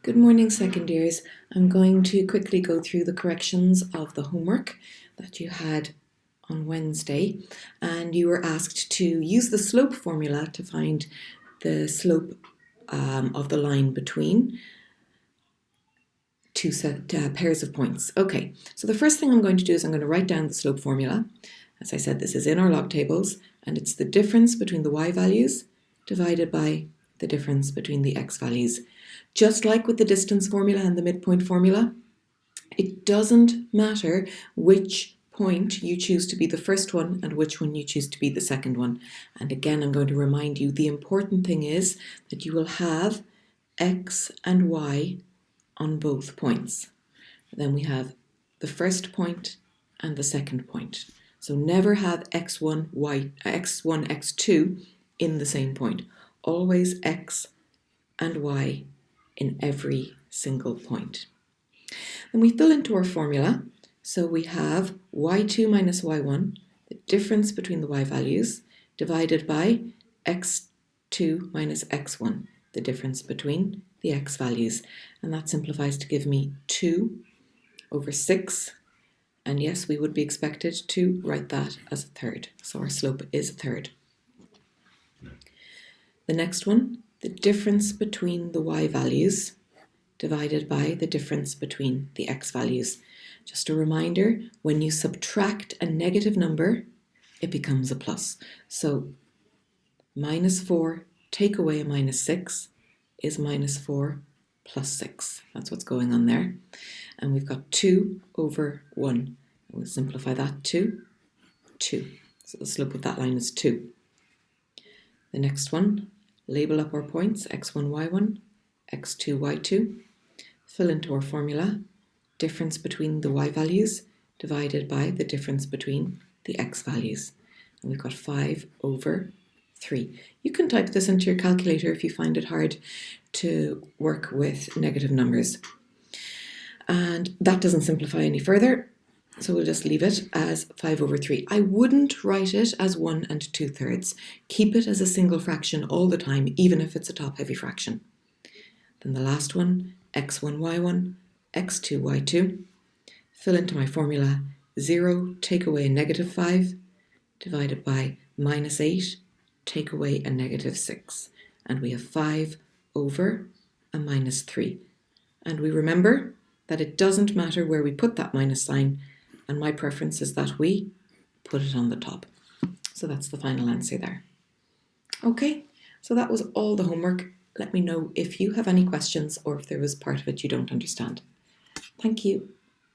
Good morning, second years. I'm going to quickly go through the corrections of the homework that you had on Wednesday, and you were asked to use the slope formula to find the slope of the line between two pairs of points. Okay, so the first thing I'm going to do is I'm going to write down the slope formula. As I said, this is in our log tables, and it's the difference between the y values divided by the difference between the x values. Just like with the distance formula and the midpoint formula, it doesn't matter which point you choose to be the first one and which one you choose to be the second one. And again, I'm going to remind you, the important thing is that you will have x and y on both points. Then we have the first point and the second point. So never have x1, x2 in the same point. Always x and y in every single point. Then we fill into our formula. So we have y2 minus y1, the difference between the y values, divided by x2 minus x1, the difference between the x values. And that simplifies to give me 2 over 6. And yes, we would be expected to write that as a third. So our slope is a third. The next one, the difference between the y values divided by the difference between the x values. Just a reminder, when you subtract a negative number, it becomes a plus. So minus 4 take away a minus 6 is minus 4 plus 6. That's what's going on there. And we've got 2 over 1. We'll simplify that to 2. So the slope of that line is 2. The next one, label up our points, x1, y1, x2, y2. Fill into our formula, difference between the y values divided by the difference between the x values. And we've got 5 over 3. You can type this into your calculator if you find it hard to work with negative numbers. And that doesn't simplify any further, so we'll just leave it as 5 over 3. I wouldn't write it as 1 and 2/3. Keep it as a single fraction all the time, even if it's a top-heavy fraction. Then the last one, x1, y1, x2, y2. Fill into my formula, 0 take away a negative 5, divided by minus 8, take away a negative 6. And we have 5 over a minus 3. And we remember that it doesn't matter where we put that minus sign, and my preference is that we put it on the top. So that's the final answer there. Okay, so that was all the homework. Let me know if you have any questions or if there was part of it you don't understand. Thank you.